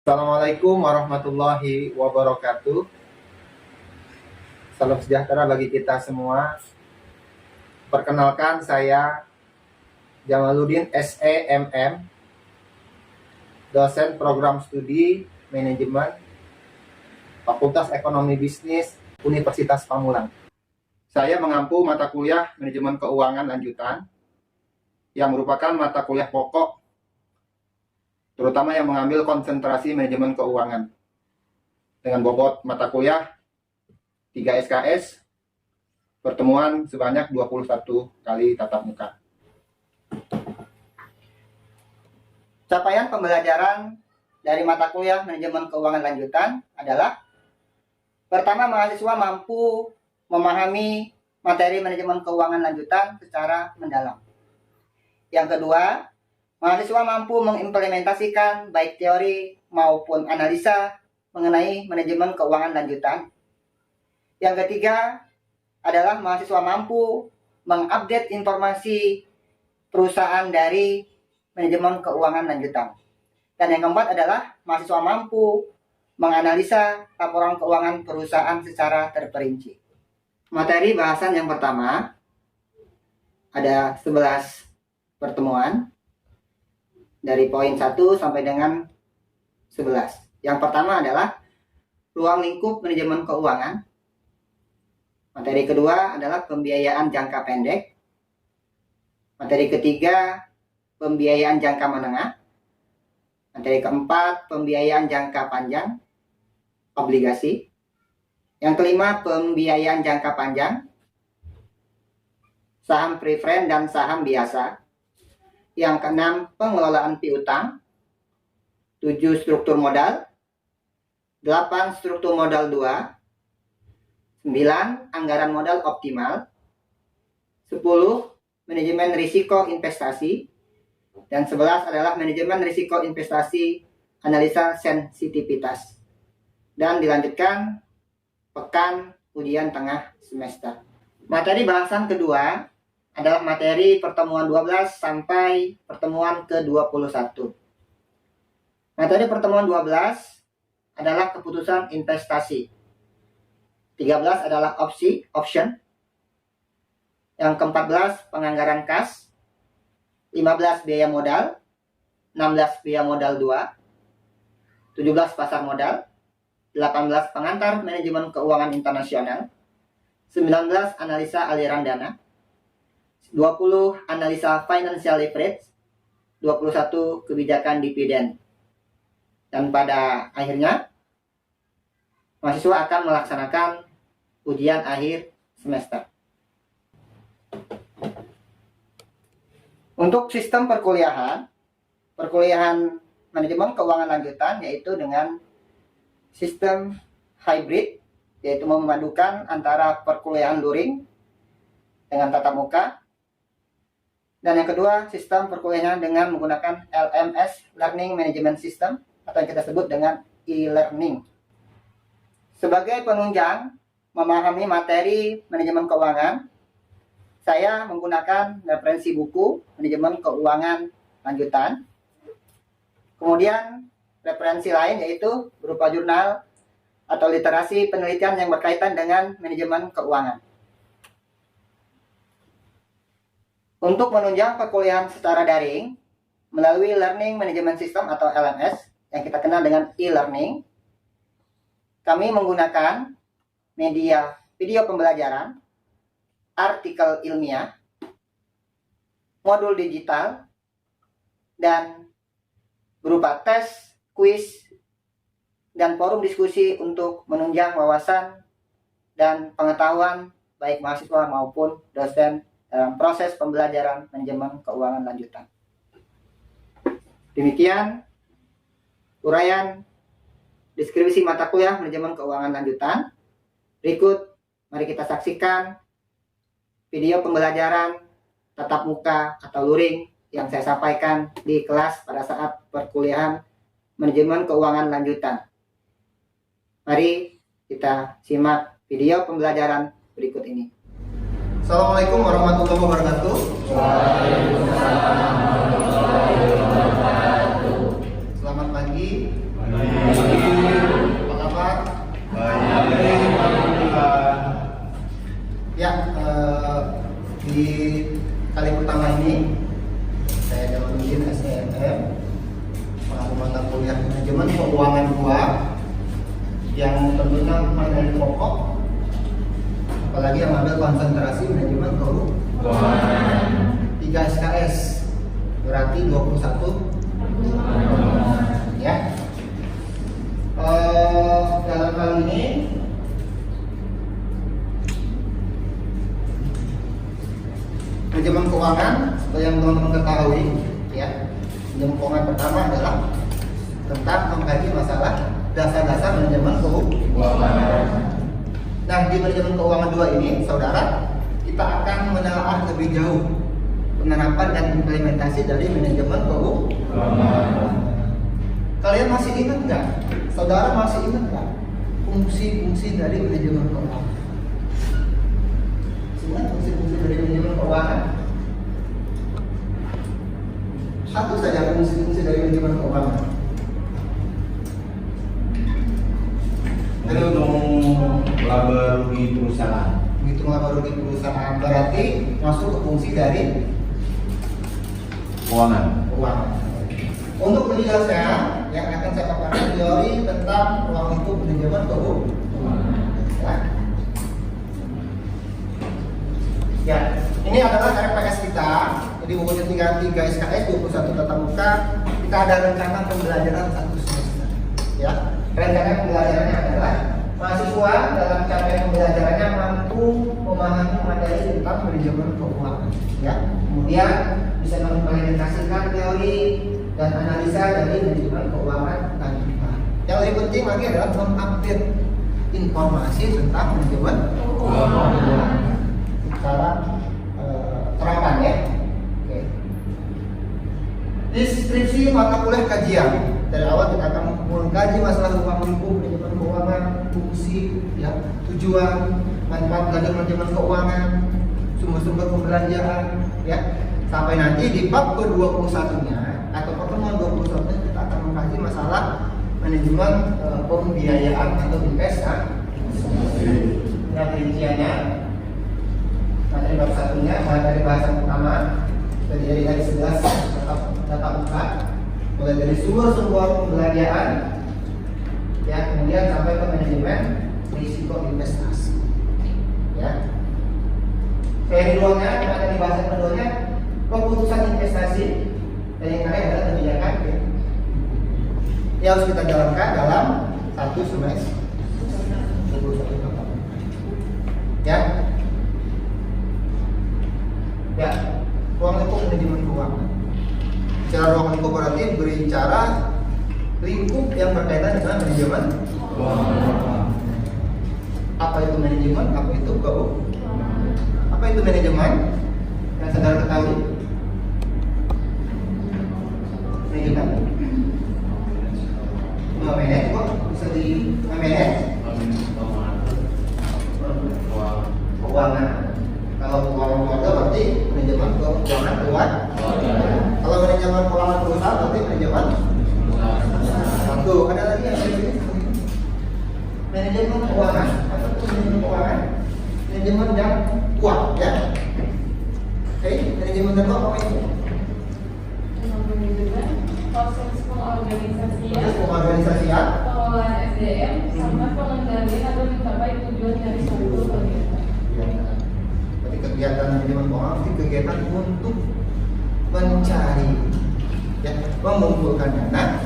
Assalamualaikum warahmatullahi wabarakatuh. Salam sejahtera bagi kita semua. Perkenalkan, saya Jamaluddin SEMM, dosen program studi manajemen Fakultas Ekonomi Bisnis Universitas Pamulang. Saya mengampu mata kuliah manajemen keuangan lanjutan yang merupakan mata kuliah pokok, terutama yang mengambil konsentrasi manajemen keuangan dengan bobot mata kuliah 3 SKS, pertemuan sebanyak 21 kali tatap muka. Capaian pembelajaran dari mata kuliah manajemen keuangan lanjutan adalah: pertama, mahasiswa mampu memahami materi manajemen keuangan lanjutan secara mendalam. Yang kedua, mahasiswa mampu mengimplementasikan baik teori maupun analisa mengenai manajemen keuangan lanjutan. Yang ketiga adalah mahasiswa mampu mengupdate informasi perusahaan dari manajemen keuangan lanjutan. Dan yang keempat adalah mahasiswa mampu menganalisa laporan keuangan perusahaan secara terperinci. Materi bahasan yang pertama ada 11 pertemuan dari poin 1 sampai dengan 11. Yang pertama adalah ruang lingkup manajemen keuangan. Materi kedua adalah pembiayaan jangka pendek. Materi ketiga, pembiayaan jangka menengah. Materi keempat, pembiayaan jangka panjang, obligasi. Yang kelima, pembiayaan jangka panjang, saham preferen dan saham biasa. Yang keenam, pengelolaan piutang. 7, struktur modal. 8, struktur modal 2. 9, anggaran modal optimal. 10, manajemen risiko investasi. Dan 11 adalah manajemen risiko investasi, analisa sensitivitas. Dan dilanjutkan pekan ujian tengah semester. Materi bahasan kedua adalah materi pertemuan 12 sampai pertemuan ke-21. Materi pertemuan 12 adalah keputusan investasi. 13 adalah option. Yang ke-14 penganggaran kas. 15 biaya modal. 16 biaya modal 2. 17 pasar modal. 18 pengantar manajemen keuangan internasional. 19 analisa aliran dana. 20 analisa financial leverage. 21 kebijakan dividen. Dan pada akhirnya mahasiswa akan melaksanakan ujian akhir semester. Untuk sistem perkuliahan manajemen keuangan lanjutan yaitu dengan sistem hybrid, yaitu memadukan antara perkuliahan luring dengan tatap muka. Dan yang kedua, sistem perkuliahan dengan menggunakan LMS, Learning Management System, atau yang kita sebut dengan e-learning. Sebagai penunjang memahami materi manajemen keuangan, saya menggunakan referensi buku manajemen keuangan lanjutan. Kemudian referensi lain yaitu berupa jurnal atau literasi penelitian yang berkaitan dengan manajemen keuangan. Untuk menunjang perkuliahan secara daring melalui Learning Management System atau LMS yang kita kenal dengan e-learning, kami menggunakan media video pembelajaran, artikel ilmiah, modul digital, dan berupa tes, kuis, dan forum diskusi untuk menunjang wawasan dan pengetahuan baik mahasiswa maupun dosen dalam proses pembelajaran manajemen keuangan lanjutan. Demikian uraian deskripsi mata kuliah manajemen keuangan lanjutan. Berikut mari kita saksikan video pembelajaran tatap muka atau luring yang saya sampaikan di kelas pada saat perkuliahan manajemen keuangan lanjutan. Mari kita simak video pembelajaran berikut ini. Assalamualaikum warahmatullahi wabarakatuh. Waalaikumsalam warahmatullahi wabarakatuh. Selamat pagi. pertama ini saya dapetin SNM mata kuliah manajemen keuangan 2 yang tentunya materi pokok, apalagi yang ambil konsentrasi manajemen keuangan 3 SKS berarti 21 ya. Dalam hal ini manajemen keuangan seperti yang teman-teman ketahui ya, manajemen keuangan pertama adalah tentang mengkaji masalah dasar-dasar manajemen keuangan. Nah, di manajemen keuangan 2 ini saudara, kita akan menelaah lebih jauh penerapan dan implementasi dari manajemen keuangan. Kalian masih ingat nggak? Saudara masih ingat nggak fungsi-fungsi dari manajemen keuangan? Ingat fungsi-fungsi dari manajemen keuangan? Satu saja fungsi-fungsi dari manajemen keuangan. Menghitung laba rugi perusahaan. Menghitung laba rugi perusahaan berarti masuk ke fungsi dari Keuangan. Untuk menjelaskan yang akan saya paparkan teori tentang ruang lingkup manajemen keuangan. Ya, ini adalah RPS kita. Jadi bukunya 3 SKS 21 tatap muka. Kita ada rencana pembelajaran 1 semester. Ya, rencana pembelajarannya adalah mahasiswa dalam capaian pembelajarannya mampu memahami materi tentang manajemen keuangan. Ya, kemudian bisa mengimplementasikan teori dan analisa dari manajemen keuangan kita. Yang lebih penting lagi adalah mengupdate informasi tentang manajemen keuangan secara terapan ya. Oke. Deskripsi mata kuliah kajian. Dari awal kita akan mengkaji masalah ruang lingkup manajemen keuangan, fungsi, ya, tujuan, manfaat belajar manajemen keuangan, sumber-sumber pembelanjaan, ya. Sampai nanti di bab ke-21-nya atau pertemuan 21 kita akan mengkaji masalah manajemen pembiayaan atau investasi. Yang rinciannya materi bab 1-nya dari bahasan pertama terdiri dari 11 data muka, mulai dari sumber-sumber pembelanjaan ya, kemudian sampai ke manajemen risiko investasi ya. Seri 2-nya materi bahasan keduanya keputusan investasi, dan yang terakhir adalah kebijakan yang harus kita jalankan dalam 1 semester ya. Ya, ruang lingkup manajemen keuangan. Secara ruang lingkup berarti berbicara lingkup yang berkaitan dengan manajemen keuangan. Apa itu manajemen? Apa itu keuangan? Apa itu manajemen? Yang saudara ketahui? Manajemen manage kok bisa di manage keuangan. Kalau keuangan keluarga berarti manajemen keuangan keluarga. Kalau manajemen keuangan perusahaan berarti manajemen satu. Ada lagi yang lain? Manajemen keuangan. Apa itu manajemen keuangan? Manajemen dan uang ya. Oke, manajemen dan uang apa itu? Proses pengorganisasian, pengelolaan SDM, sama pengendalian agar mencapai tujuan dari suatu kegiatan. Berarti kegiatan manajemen keuangan itu kegiatan untuk mencari, ya, mengumpulkan dana,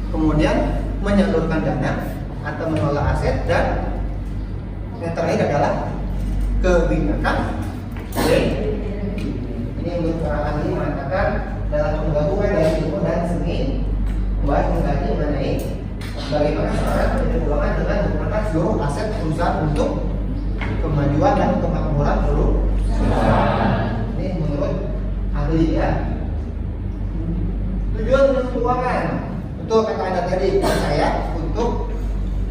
kemudian menyalurkan dana atau mengelola aset, dan yang terakhir adalah kebijakan. Ini menurut para ahli mengatakan dalam penggabungan dari ilmu dan seni membahas mengkaji mengenai bagaimana seorang manajemen keuangan dengan menggunakan seluruh aset perusahaan untuk kemajuan dan kemakmuran perusahaan. Ini menurut ahli ya. Tujuan manajemen keuangan untuk kata Anda tadi saya untuk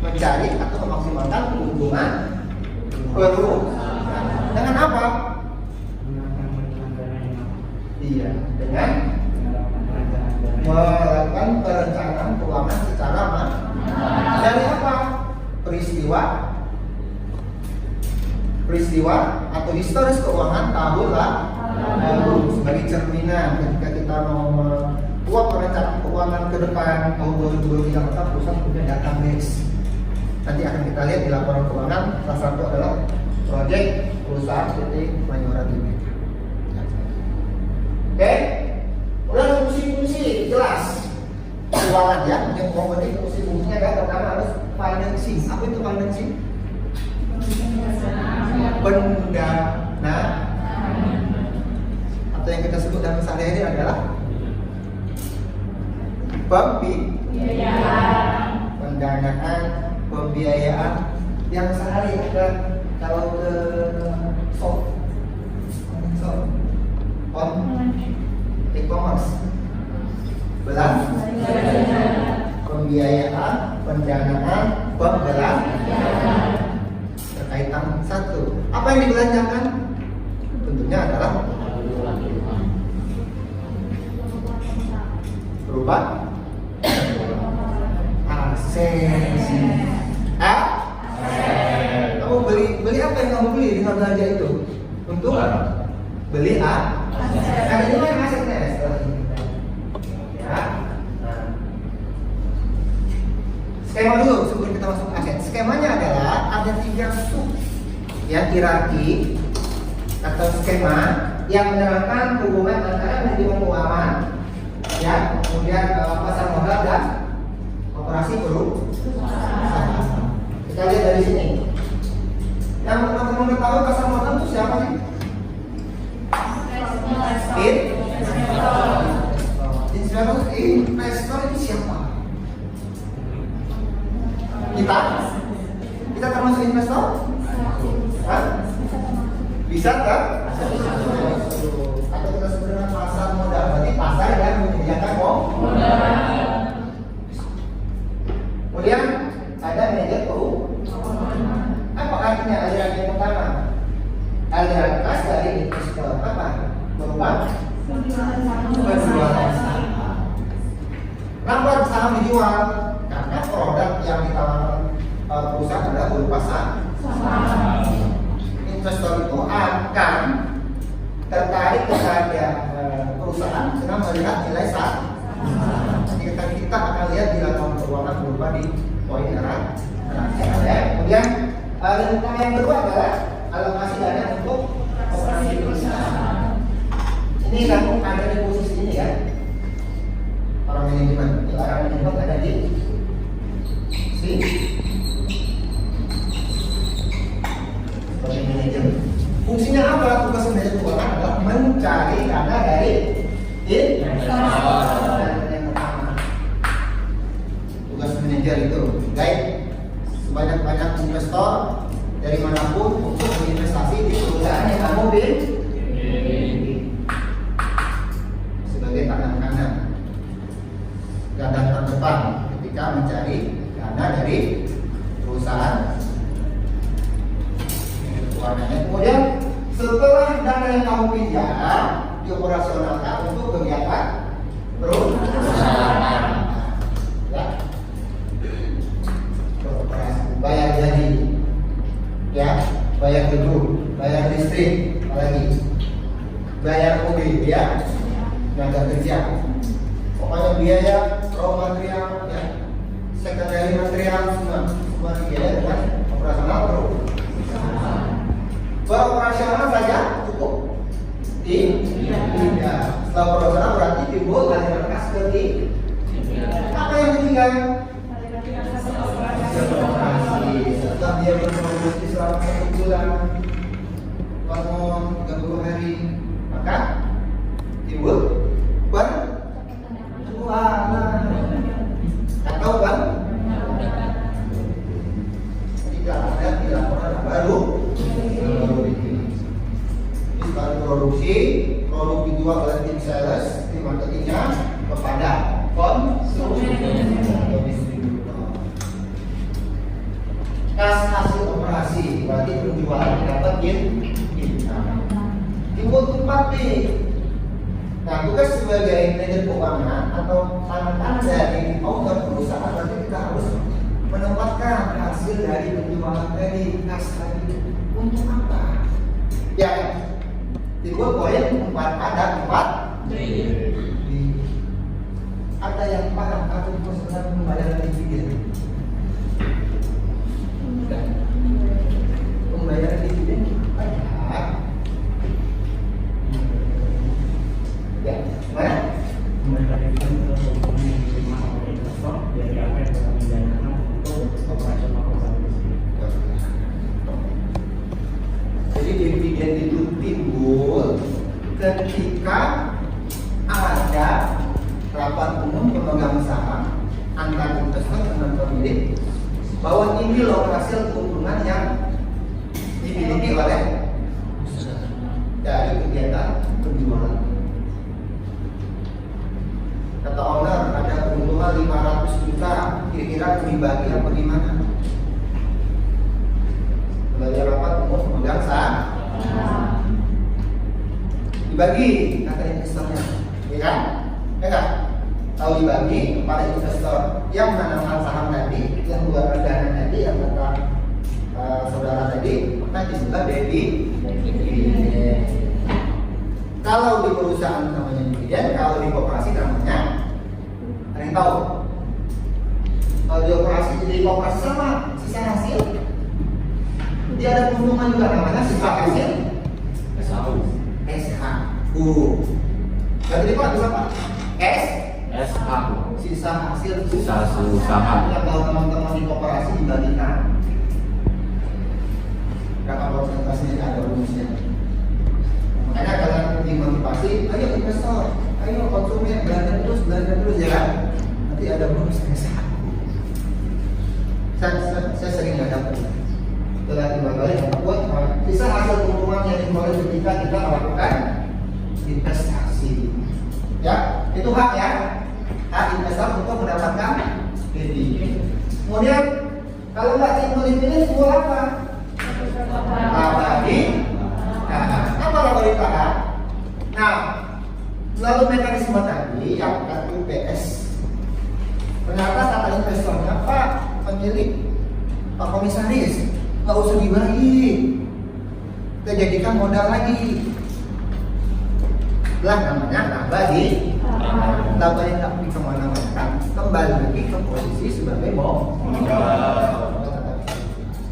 mencari atau memaksimalkan keuntungan perusahaan. Dengan apa? Iya, dengan melakukan perencanaan keuangan secara dari apa? Peristiwa atau historis keuangan tahun sebagai cerminan ketika kita mau membuat perencanaan keuangan ke depan tahun 2023, maka perusahaan punya database. Nanti akan kita lihat di laporan keuangan. Salah satu adalah proyek perusahaan PT Mayora Tbk. Oke, udah fungsi-fungsi jelas keuangan ya. Yang mau penting fungsi-fungsinya kan pertama harus financing. Apa itu financing? Pendana, atau yang kita sebut dalam sehari-hari adalah pendanaan, pembiayaan yang sehari ada. Kalau ke e-commerce, pembiayaan, pendanaan, pembelanjaan terkaitan satu. Apa yang dibelanjakan? Tentunya adalah berupa aset. Kamu beli apa yang kamu beli dengan belanja itu? Untuk beli aset. Nah, ini kan asetnya ya. Skema dulu sebelum kita masuk aset. Skemanya adalah ada 3 sub ya, hierarki atau skema yang menerangkan hubungan antara manajemen keuangan ya, kemudian pasar modal dan operasi perusahaan. Kita lihat dari sini. Yang teman-teman ketahui pasar modal itu siapa sih? Investor itu siapa? Kita termasuk investor? Hah? Bisa kan? Atau kita sebut dengan pasar modal. Berarti pasar yang menyediakan modal. Kemudian ada manajer keuangan. Apa artinya aliran yang pertama? Aliran kas dari investor apa? Berupa penjualan saham. Kenapa saham dijual? Karena produk yang ditawarkan perusahaan adalah berupa saham. Investor itu akan tertarik kepada perusahaan dengan melihat nilai saham. Jadi kita akan lihat di laporan keuangan berupa di poin arah. Kemudian yang kedua adalah alokasi dana untuk operasi perusahaan. Ini kamu ada di posisi ini ya. Orang manajemen ada di sini. Sebagai manajemen. Fungsinya apa? Tugas manajer keuangan adalah mencari dana dari investor. Tugas manajer itu guide sebanyak-banyak investor dari manapun untuk berinvestasi di perusahaan yang kamu sebagai tangan kanan, garda terdepan ketika mencari dana dari perusahaan keuangannya. Kemudian setelah dana yang kamu pinjam dioperasionalkan untuk kegiatan perusahaan. Bayar gaji, ya, bayar gedung, bayar listrik, apalagi bayar mobil, ya, tenaga kerja, pokoknya biaya raw material, ya, sekretari material, semua biaya dengan operasional perusahaan. Operasional saja cukup? Tidak. Setelah operasional berarti timbul aliran kas ketiga. Apa yang ketiga? Setelah dia berproduksi selama 1 bulan, 30 hari, maka timbul penjualan atau tidak ada di laporan baru ini. Setelah produksi, produk dijual oleh tim sales, tim marketingnya kepada konsumen atau distributor. Kas hasil operasi berarti penjualan dapat timbul 4 nih. Nah, tugas sebagai manajer keuangan atau tangan dari owner perusahaan berarti kita harus menempatkan hasil dari penjualan dari kas tadi untuk apa? Ya, timbul poin 4 ada 4 ada yang paham atau sebenarnya pembayaran dividen? Pembayaran dividen banyak. Ya, mana? Pembayaran dividen itu diterima oleh investor dari apa yang telah menjanjikan untuk operasional perusahaan tersebut. Jadi dividen itu timbul ketika ada rapat umum pemegang saham antara investor dengan pemilik bahwa ini loh hasil keuntungan yang dimiliki oleh dari kegiatan penjualan. Kata owner ada keuntungan 500 juta, kira-kira dibagi apa gimana? Sebagai rapat umum pemegang saham dibagi kata investornya, ya kan? Ya kan? Tahu dibagi kepada investor yang menanamkan saham tadi, yang mengeluarkan dana tadi, yang kata saudara tadi, nanti juga dividen. Kalau di perusahaan namanya dividen, kalau di koperasi namanya, ada yang tahu? Kalau di koperasi sama sisa hasil, dia ada keuntungan juga namanya sisa hasil. SHU. Berarti Pak bisa Pak? SHU. Sisa hasil usaha. yang kalau teman-teman di koperasi dibagikan. Berapa persentasenya ada rumusnya. Makanya kalian dimotivasi, ayo investor, ayo konsumen, belajar terus ya kan? Nanti ada bonus SHU. Saya sering ada dengan berbagai buat bisa hasil keuntungan yang dimulai ketika kita melakukan investasi. Ya, itu hak ya, hak investor untuk mendapatkan dividen. Kemudian kalau nggak timbul dividen, timbul apa? Laba di tahan. Apa laba di tahan? Nah, lalu mekanisme tadi yang UPS. Ternyata kata investornya, Pak pemilik, Pak komisaris, nggak usah dibagi, kita jadikan modal lagi. Lah namanya laba di laba yang tak bisa kemana-mana, kembali lagi ke posisi sebagai modal.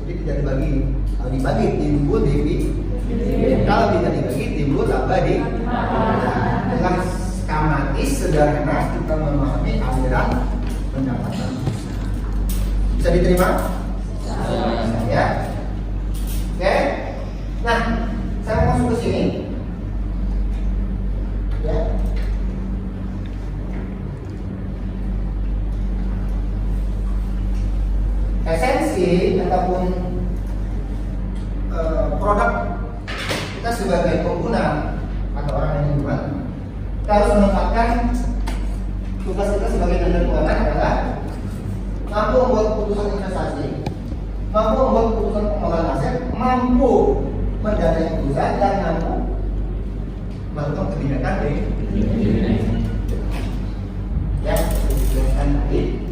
Jadi tidak dibagi. Kalau dibagi timbul dividen. Kalau tidak dibagi timbul laba di. Dengan skematis sederhana kita memahami aliran pendapatan. Bisa diterima? Ya. Oke. Nah, saya masuk ke sini. Ya. Esensi ataupun produk kita sebagai pengguna atau orang yang menggunakan, kita harus menempatkan tugas kita sebagai manajer keuangan adalah mampu membuat keputusan investasi, mampu membuat keputusan pengelolaan aset, mampu mendanai perusahaan dan mampu melakukan kebijakan ya, dijelaskan tadi.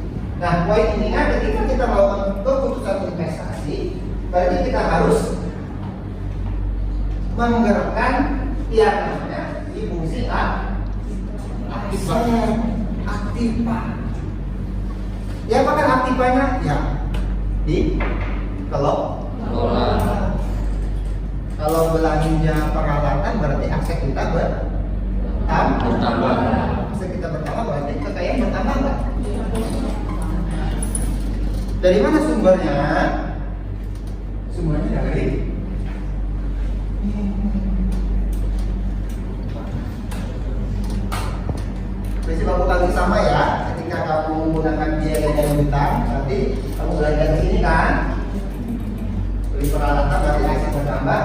Nah, poin ini kan ketika kita melakukan keputusan investasi, berarti kita harus menggerakkan yang namanya di fungsi aktiva. Ya, apa kan aktivanya? Ya, di kelola. Kalau belanja peralatan berarti aset kita bertambah. Aset kita bertambah berarti kekayaan bertambah nggak? Dari mana sumbernya? Sumbernya dari prinsip akuntansi sama ya. Ketika kamu menggunakan biaya dan hutang, nanti kamu belanja di sini kan? Beli peralatan berarti aset bertambah,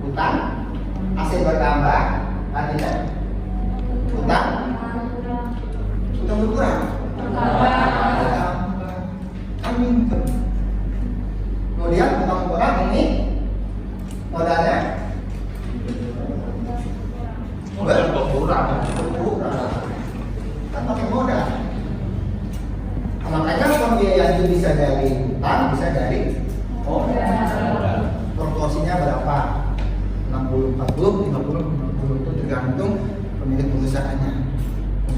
hutang, aset bertambah, artinya hutang berkurang. Amin. Kemudian hutang berkurang ini modalnya berkurang. Kan pakai modal. Makanya pembiayaan itu bisa dari hutang, bisa dari modal. Proporsinya berapa? 60-40, 50-50. caranya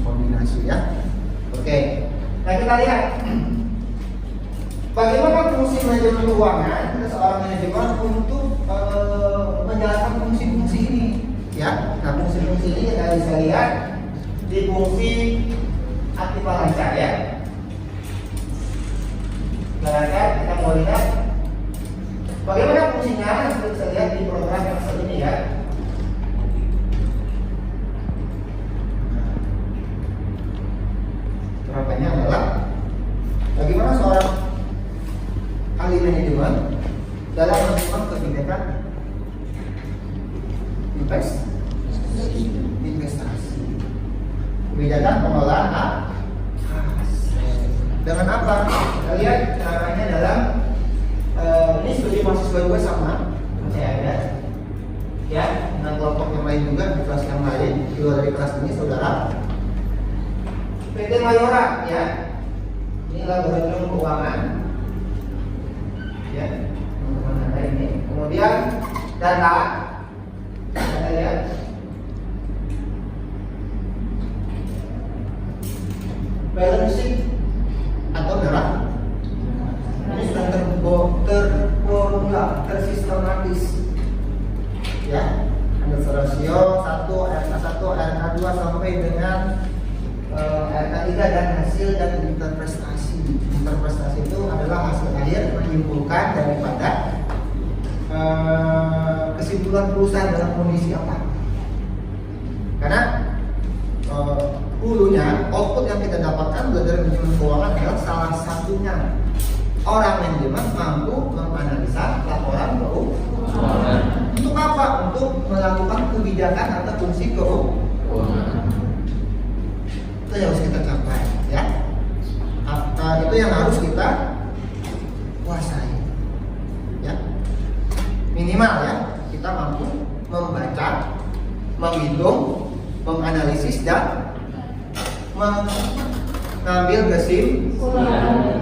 kombinasi ya. Oke, nah kita lihat bagaimana fungsi manajemen keuangan seorang manajemen untuk menjalankan fungsi-fungsi ini ya. Nah fungsi-fungsi ini kita bisa lihat di fungsi aktifan lancar ya. Lancar kita mau lihat bagaimana fungsinya, kita bisa lihat di program Excel ini ya. Programnya adalah bagaimana seorang ahli manajemen dalam melakukan kebijakan investasi, kebijakan pengelolaan aset. Dengan apa? Kita lihat caranya dalam ini studi mahasiswa juga sama, masih ada ya, dengan kelompok yang lain juga di kelas yang lain di luar dari kelas ini saudara. PT Mayora ya, ini laboratorium keuangan ya, teman-teman ada ini. Kemudian data, kita lihat balance sheet atau darah ini sudah terformula, tersistematis ya. Ada rasio 1, RK1, RK2 sampai dengan RK3 dan hasil dan interpretasi. Interpretasi itu adalah hasil akhir menyimpulkan daripada kesimpulan perusahaan dalam kondisi apa. Karena hulunya output yang kita dapatkan dari manajemen keuangan adalah salah satunya. Orang manajemen mampu menganalisa laporan keuangan. Untuk apa? Untuk melakukan kebijakan atau fungsi keuangan. Itu yang harus kita capai ya. Itu yang harus kita kuasai ya. Minimal ya, kita mampu membaca, menghitung, menganalisis dan mengambil kesimpulan.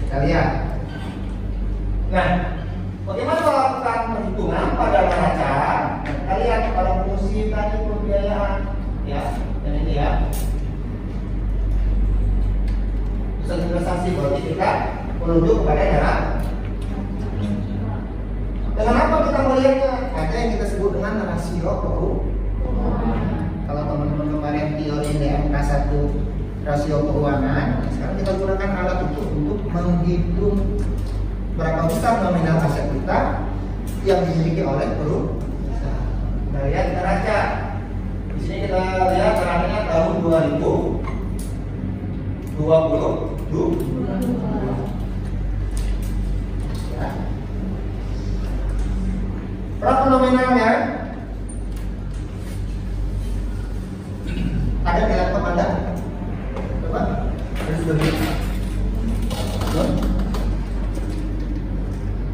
Kita lihat. Nah, bagaimana melakukan perhitungan pada neraca? Kita lihat pada fungsi tadi pembiayaan ya, dan ini ya. Pusat investasi berarti kita menuju kepada neraca. Dengan apa kita melihatnya? Ada yang kita sebut dengan rasio keuangan. Kalau teman-teman kemarin teori DMK 1 rasio keuangan, sekarang kita gunakan alat itu untuk menghitung berapa besar nominal aset kita yang dimiliki oleh perusahaan. Kita lihat neraca. Di sini kita lihat neraca tahun 2020. Ya. Berapa nominalnya? Ada di laptop Anda? Coba. Terus berikut.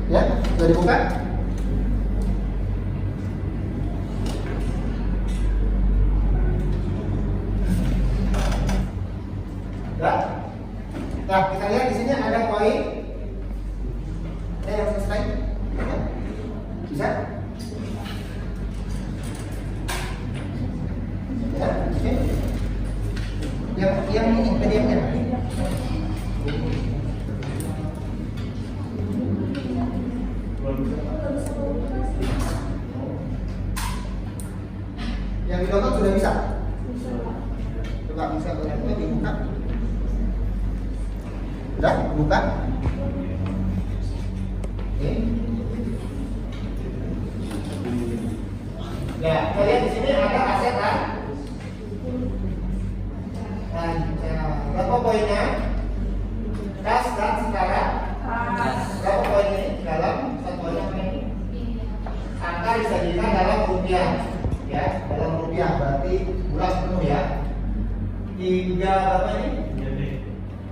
Ya, sudah dibuka? Ya. Nah, kita lihat di sini ada poin. Yang selesai. Ya. Bisa? Ya, oke. Yang ini PDF-nya. Yang di download sudah bisa? Coba bisa dibuka. Sudah buka? Oke. Ya, kita lihat di sini ada aset kan? Dan berapa poinnya? Kas dan setara. Berapa poin ini? Dalam satu poin apa ini? Angka disajikan dalam rupiah. Ya, dalam rupiah berarti bulan penuh ya. 3 berapa ini?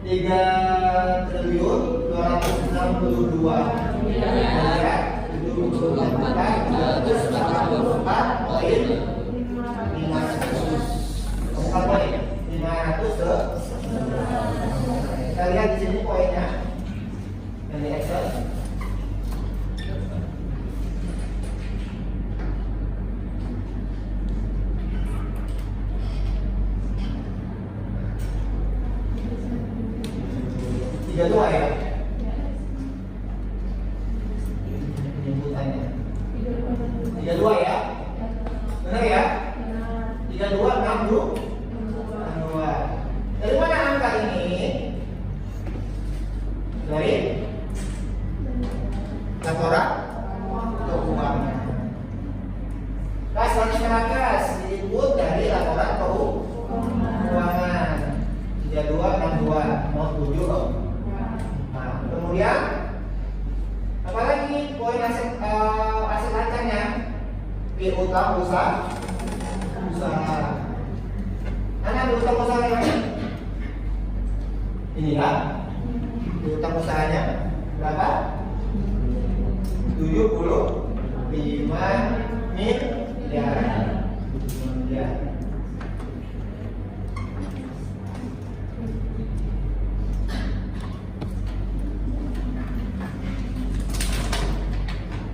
3 triliun 262 miliar 74 poin 500. Kita lihat di sini poinnya dari Excel. 32 ya penyebutannya. 32 ya, benar ya? 32 62. Dari mana angka ini? Dari laporan keuangan. Kas disebut dari laporan keuangan. 3262 mau 7 loh. Nah, kemudian apalagi poin aset lancarnya piutang usaha. Mana piutang usahanya? Ini kan piutang usahanya berapa? 75 miliar. Ya.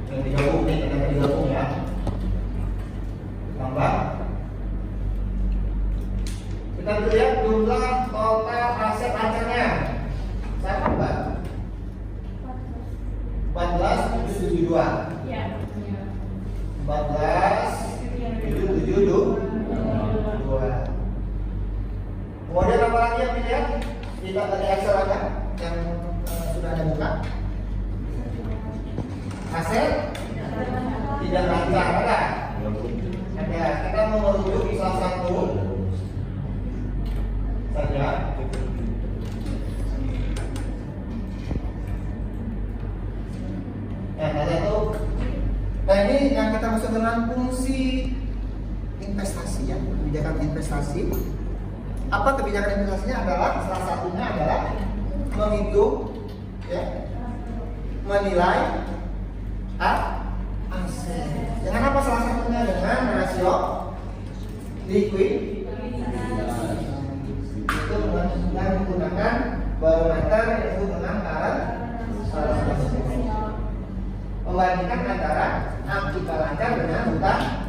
Yang digabung nih, kita digabung ya. Tambah. Kita lihat jumlah total aset lancarnya. Sama Mbak? 14,772. Ya. 14,772. Kemudian apa lagi yang dilihat? Kita tadi Excel aja yang sudah ada buka. Aset tidak lancar ada. Ada. Kita mau merujuk di salah satu saja. Nah, ada itu. Nah, ini yang kita masuk dengan fungsi investasi ya, kebijakan investasi. Apa kebijakan investasinya adalah salah satunya adalah menghitung ya, menilai aset. Dengan apa salah satunya? Dengan rasio likuid. Itu dengan menggunakan barometer yang disebut dengan current membandingkan antara aktiva lancar dengan hutang.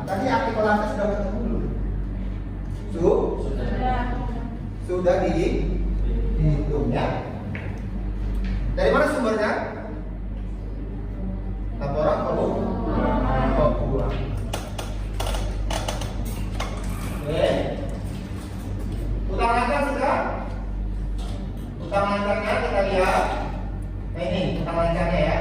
Tadi aktiva lancar sudah ketemu belum? Sudah dihitung ya. Dari mana sumbernya? Laporan keuangan. Oke. Hutang lancar sudah? Hutang lancarnya kita lihat. Nah, ini hutang lancarnya ya.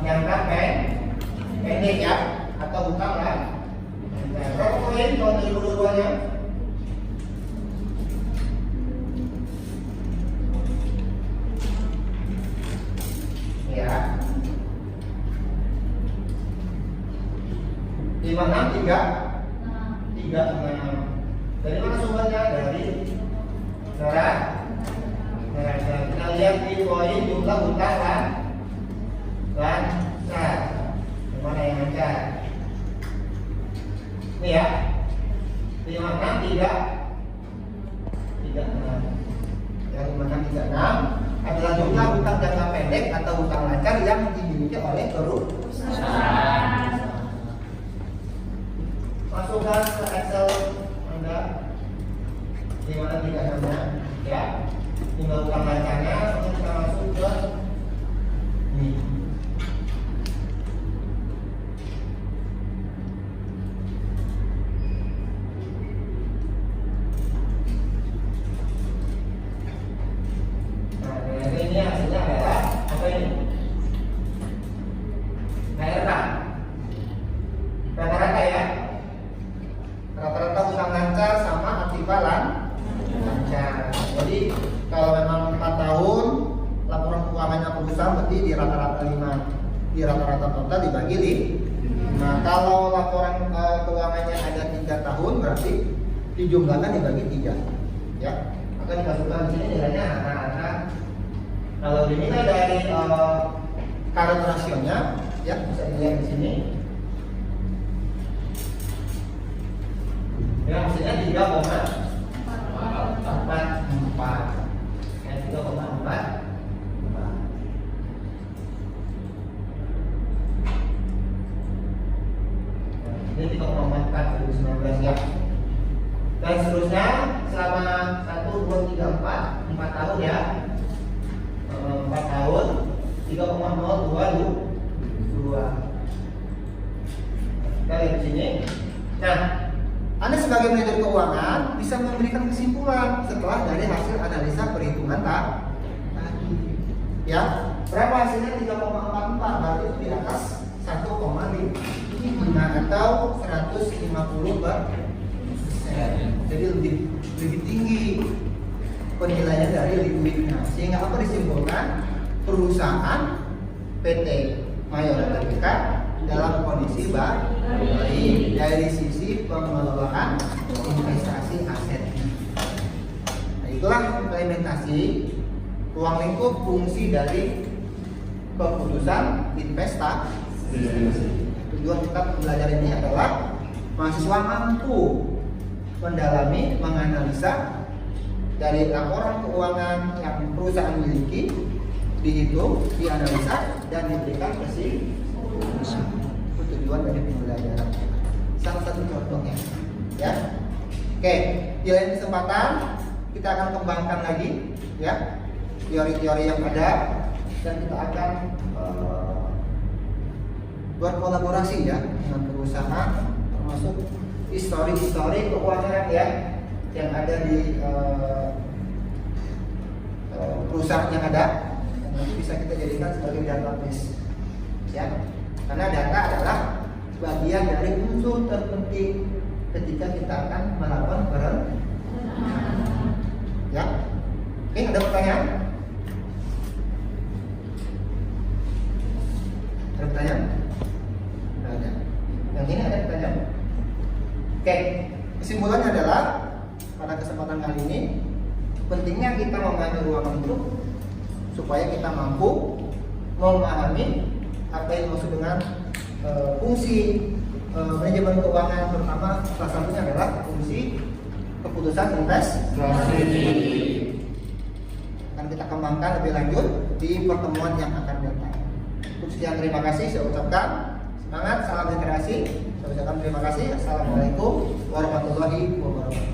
Jangka pendek ya, atau hutang ya. Berapa poin tahun 2022 nya? Ya, 5636. Dari mana sumbernya? Dari neraca. Kita lihat di poin jumlah hutang lancar. Mana yang lancar? Ini ya, 5636. Ya, 5636 adalah jumlah hutang jangka pendek atau hutang lancar yang dimiliki oleh perusahaan. Masukkan ke Excel Anda 5636 ya. Jumlah hutang lancarnya, lalu kita masuk ke ini. Ini hasilnya adalah apa ini? Rata-rata ya. Rata-rata hutang lancar sama aktiva lancar. Jadi kalau memang 4 tahun laporan keuangannya perusahaan berarti di rata-rata 5. Di rata-rata total dibagi 5. Nah, kalau laporan keuangannya ada 3 tahun berarti dijumlahkan dibagi 3. Ya. Maka dimasukkan di sini nilainya rata-rata. Kalau dinilai dari current rasionya, ya bisa dilihat di sini. Ya hasilnya 3,44. dan seterusnya selama 1, 2, 3, 4 tahun ya. 4 tahun 3,022. Kita lihat di sini. Nah, Anda sebagai manajer keuangan bisa memberikan kesimpulan setelah dari hasil analisa perhitungan tadi. Ya, berapa hasilnya? 3,44, berarti itu di atas 1,5 atau 150%. Jadi lebih tinggi penilaian dari liquidnya. Sehingga apa disimpulkan? Perusahaan PT Mayora Tbk dalam kondisi baik dari sisi pengelolaan investasi aset. Nah, itulah implementasi ruang lingkup fungsi dari keputusan investasi. Tujuan kita belajar ini adalah mahasiswa mampu mendalami, menganalisa dari laporan keuangan yang perusahaan miliki, dihitung, dianalisa, dan diberikan kesimpulan. Itu tujuan dari pembelajaran. Salah satu contohnya, ya. Oke, di lain kesempatan kita akan kembangkan lagi, ya, teori-teori yang ada, dan kita akan berkolaborasi ya dengan perusahaan, termasuk histori keuangan ya yang ada di perusahaan yang ada, yang nanti bisa kita jadikan sebagai database ya, karena data adalah bagian dari unsur terpenting ketika kita akan melakukan perencanaan ya. Oke, ada pertanyaan? Ada pertanyaan? Ada. Yang ini ada pertanyaan? Oke, kesimpulannya adalah pada kesempatan kali ini pentingnya kita mengambil ruang lingkup supaya kita mampu memahami apa yang dimaksud dengan fungsi manajemen keuangan, terutama salah satunya adalah fungsi keputusan investasi. Akan kita kembangkan lebih lanjut di pertemuan yang akan datang. Untuk sekian, terima kasih saya ucapkan. Semangat, salam literasi. Saya ucapkan terima kasih. Assalamualaikum warahmatullahi wabarakatuh.